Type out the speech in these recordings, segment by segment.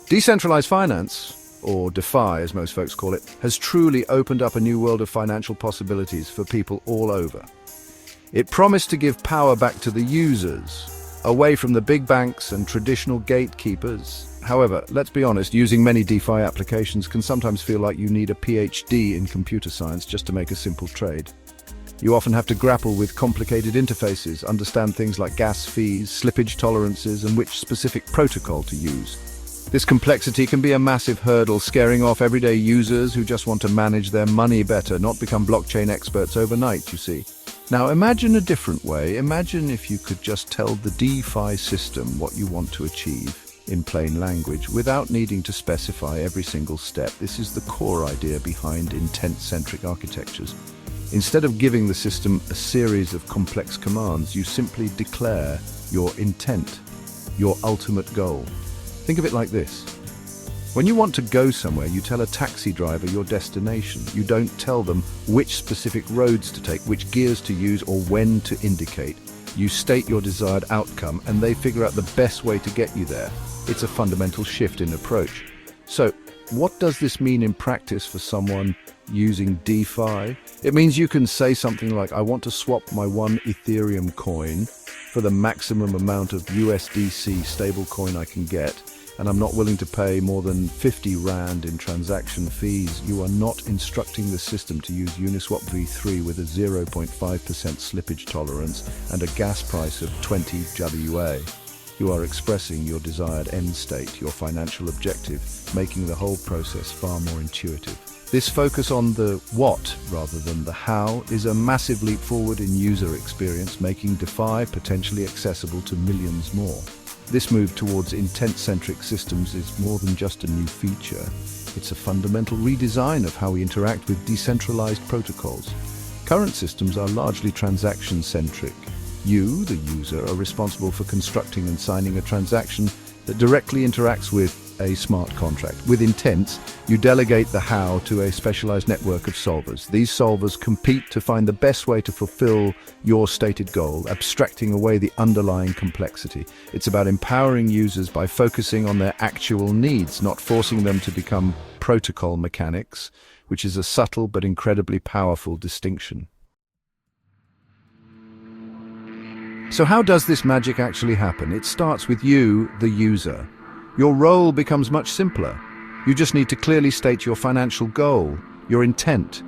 Decentralized finance, or DeFi as most folks call it, has truly opened up a new world of financial possibilities for people all over. It promised to give power back to the users, away from the big banks and traditional gatekeepers. However, let's be honest, using many DeFi applications can sometimes feel like you need a PhD in computer science just to make a simple trade. You often have to grapple with complicated interfaces, understand things like gas fees, slippage tolerances, and which specific protocol to use. This complexity can be a massive hurdle, scaring off everyday users who just want to manage their money better, not become blockchain experts overnight, you see. Now imagine a different way. Imagine if you could just tell the DeFi system what you want to achieve in plain language without needing to specify every single step. This is the core idea behind intent-centric architectures. Instead of giving the system a series of complex commands, you simply declare your intent, your ultimate goal. Think of it like this. When you want to go somewhere, you tell a taxi driver your destination. You don't tell them which specific roads to take, which gears to use, or when to indicate. You state your desired outcome, and they figure out the best way to get you there. It's a fundamental shift in approach. So, what does this mean in practice for someone using DeFi? It means you can say something like, I want to swap my one Ethereum coin for the maximum amount of USDC stablecoin I can get, and I'm not willing to pay more than 50 Rand in transaction fees. You are not instructing the system to use Uniswap v3 with a 0.5% slippage tolerance and a gas price of 20 WA. You are expressing your desired end state, your financial objective, making the whole process far more intuitive. This focus on the what rather than the how is a massive leap forward in user experience, making DeFi potentially accessible to millions more. This move towards intent-centric systems is more than just a new feature. It's a fundamental redesign of how we interact with decentralized protocols. Current systems are largely transaction-centric. You, the user, are responsible for constructing and signing a transaction that directly interacts with a smart contract. With intent, you delegate the how to a specialized network of solvers. These solvers compete to find the best way to fulfill your stated goal, abstracting away the underlying complexity. It's about empowering users by focusing on their actual needs, not forcing them to become protocol mechanics, which is a subtle but incredibly powerful distinction. So how does this magic actually happen? It starts with you, the user. Your role becomes much simpler. You just need to clearly state your financial goal, your intent.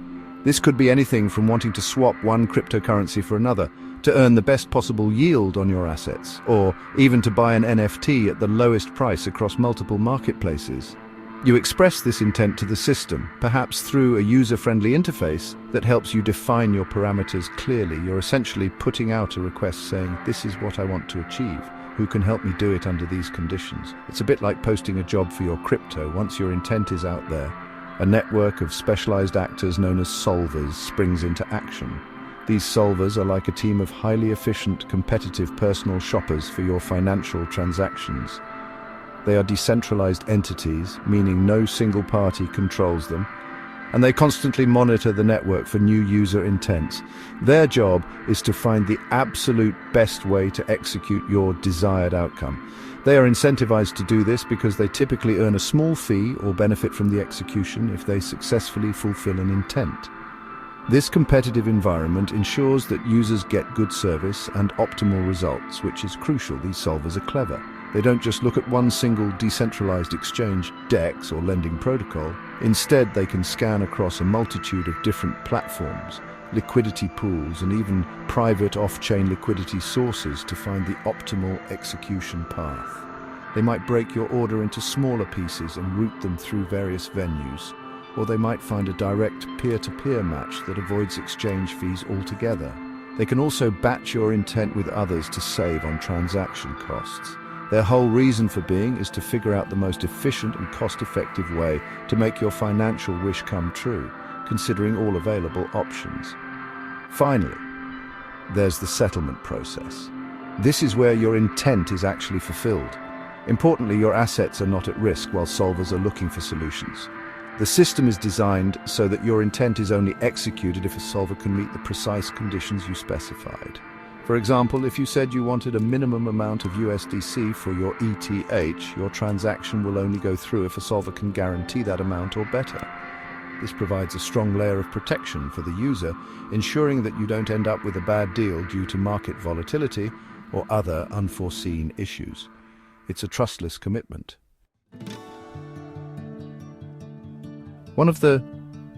This could be anything from wanting to swap one cryptocurrency for another, to earn the best possible yield on your assets, or even to buy an NFT at the lowest price across multiple marketplaces. You express this intent to the system, perhaps through a user-friendly interface that helps you define your parameters clearly. You're essentially putting out a request saying, this is what I want to achieve. Who can help me do it under these conditions? It's a bit like posting a job for your crypto. Once your intent is out there, a network of specialized actors known as solvers springs into action. These solvers are like a team of highly efficient, competitive personal shoppers for your financial transactions. They are decentralized entities, meaning no single party controls them, and they constantly monitor the network for new user intents. Their job is to find the absolute best way to execute your desired outcome. They are incentivized to do this because they typically earn a small fee or benefit from the execution if they successfully fulfill an intent. This competitive environment ensures that users get good service and optimal results, which is crucial. These solvers are clever. They don't just look at one single decentralized exchange, DEX, or lending protocol. Instead, they can scan across a multitude of different platforms, liquidity pools, and even private off-chain liquidity sources to find the optimal execution path. They might break your order into smaller pieces and route them through various venues, or they might find a direct peer-to-peer match that avoids exchange fees altogether. They can also batch your intent with others to save on transaction costs. Their whole reason for being is to figure out the most efficient and cost-effective way to make your financial wish come true, considering all available options. Finally, there's the settlement process. This is where your intent is actually fulfilled. Importantly, your assets are not at risk while solvers are looking for solutions. The system is designed so that your intent is only executed if a solver can meet the precise conditions you specified. For example, if you said you wanted a minimum amount of USDC for your ETH, your transaction will only go through if a solver can guarantee that amount or better. This provides a strong layer of protection for the user, ensuring that you don't end up with a bad deal due to market volatility or other unforeseen issues. It's a trustless commitment. One of the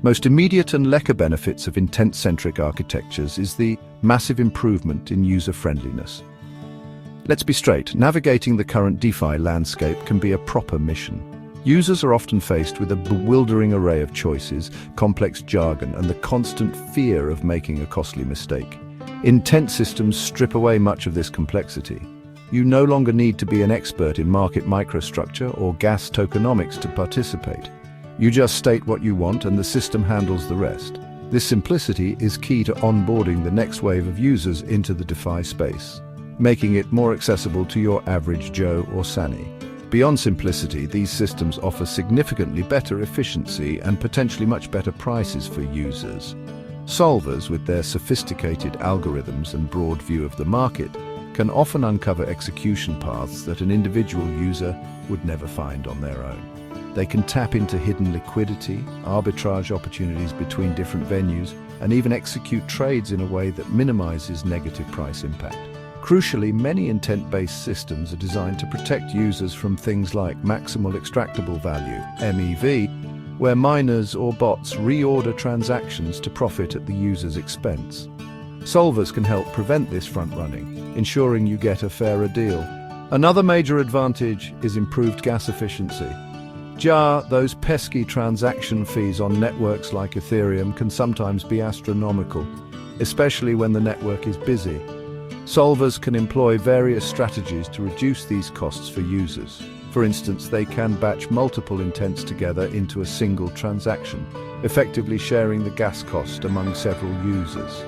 most immediate and lekker benefits of intent-centric architectures is the massive improvement in user-friendliness. Let's be straight, navigating the current DeFi landscape can be a proper mission. Users are often faced with a bewildering array of choices, complex jargon, and the constant fear of making a costly mistake. Intent systems strip away much of this complexity. You no longer need to be an expert in market microstructure or gas tokenomics to participate. You just state what you want and the system handles the rest. This simplicity is key to onboarding the next wave of users into the DeFi space, making it more accessible to your average Joe or Sani. Beyond simplicity, these systems offer significantly better efficiency and potentially much better prices for users. Solvers, with their sophisticated algorithms and broad view of the market, can often uncover execution paths that an individual user would never find on their own. They can tap into hidden liquidity, arbitrage opportunities between different venues, and even execute trades in a way that minimizes negative price impact. Crucially, many intent-based systems are designed to protect users from things like maximal extractable value, MEV, where miners or bots reorder transactions to profit at the user's expense. Solvers can help prevent this front-running, ensuring you get a fairer deal. Another major advantage is improved gas efficiency. Those pesky transaction fees on networks like Ethereum can sometimes be astronomical, especially when the network is busy. Solvers can employ various strategies to reduce these costs for users. For instance, they can batch multiple intents together into a single transaction, effectively sharing the gas cost among several users.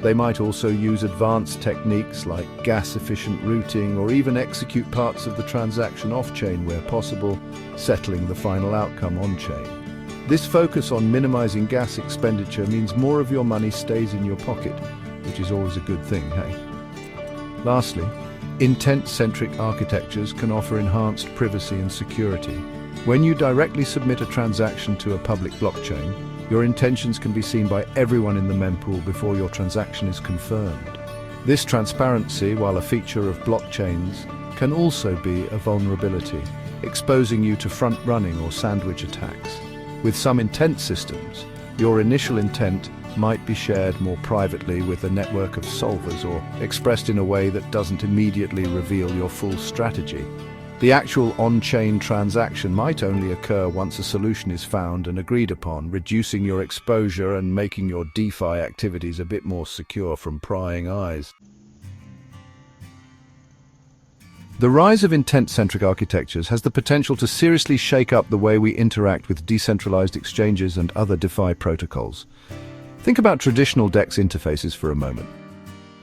They might also use advanced techniques like gas-efficient routing or even execute parts of the transaction off-chain where possible, settling the final outcome on-chain. This focus on minimizing gas expenditure means more of your money stays in your pocket, which is always a good thing, hey? Lastly, intent-centric architectures can offer enhanced privacy and security. When you directly submit a transaction to a public blockchain, your intentions can be seen by everyone in the mempool before your transaction is confirmed. This transparency, while a feature of blockchains, can also be a vulnerability, exposing you to front-running or sandwich attacks. With some intent systems, your initial intent might be shared more privately with a network of solvers or expressed in a way that doesn't immediately reveal your full strategy. The actual on-chain transaction might only occur once a solution is found and agreed upon, reducing your exposure and making your DeFi activities a bit more secure from prying eyes. The rise of intent-centric architectures has the potential to seriously shake up the way we interact with decentralized exchanges and other DeFi protocols. Think about traditional DEX interfaces for a moment.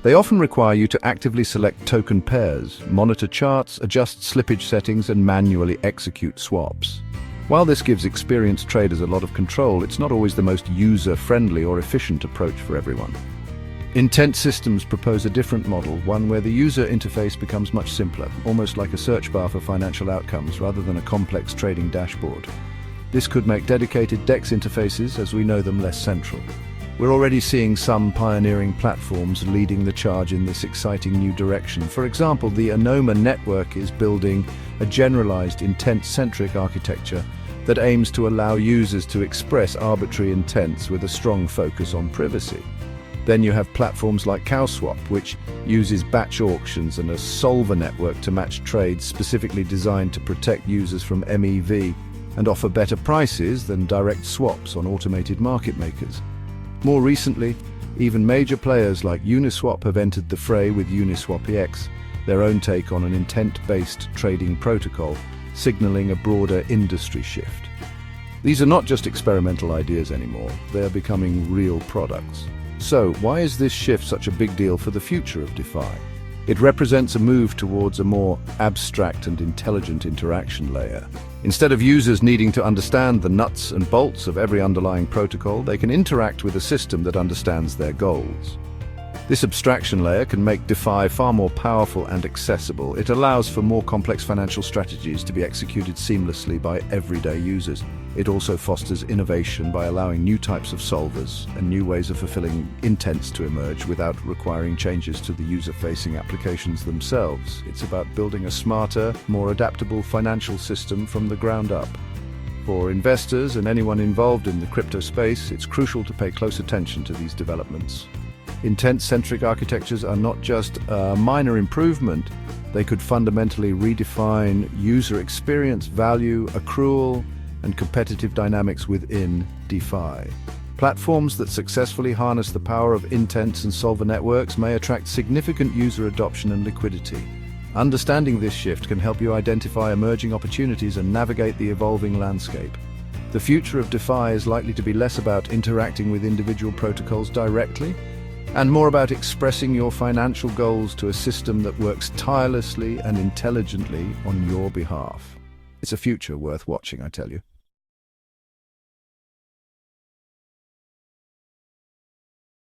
They often require you to actively select token pairs, monitor charts, adjust slippage settings, and manually execute swaps. While this gives experienced traders a lot of control, it's not always the most user-friendly or efficient approach for everyone. Intent systems propose a different model, one where the user interface becomes much simpler, almost like a search bar for financial outcomes rather than a complex trading dashboard. This could make dedicated DEX interfaces, as we know them, less central. We're already seeing some pioneering platforms leading the charge in this exciting new direction. For example, the Anoma network is building a generalized intent-centric architecture that aims to allow users to express arbitrary intents with a strong focus on privacy. Then you have platforms like CowSwap, which uses batch auctions and a solver network to match trades specifically designed to protect users from MEV and offer better prices than direct swaps on automated market makers. More recently, even major players like Uniswap have entered the fray with UniswapEX, their own take on an intent-based trading protocol, signaling a broader industry shift. These are not just experimental ideas anymore, they are becoming real products. So, why is this shift such a big deal for the future of DeFi? It represents a move towards a more abstract and intelligent interaction layer. Instead of users needing to understand the nuts and bolts of every underlying protocol, they can interact with a system that understands their goals. This abstraction layer can make DeFi far more powerful and accessible. It allows for more complex financial strategies to be executed seamlessly by everyday users. It also fosters innovation by allowing new types of solvers and new ways of fulfilling intents to emerge without requiring changes to the user-facing applications themselves. It's about building a smarter, more adaptable financial system from the ground up. For investors and anyone involved in the crypto space, it's crucial to pay close attention to these developments. Intent-centric architectures are not just a minor improvement, they could fundamentally redefine user experience, value, accrual, and competitive dynamics within DeFi. Platforms that successfully harness the power of intents and solver networks may attract significant user adoption and liquidity. Understanding this shift can help you identify emerging opportunities and navigate the evolving landscape. The future of DeFi is likely to be less about interacting with individual protocols directly, and more about expressing your financial goals to a system that works tirelessly and intelligently on your behalf. It's a future worth watching, I tell you.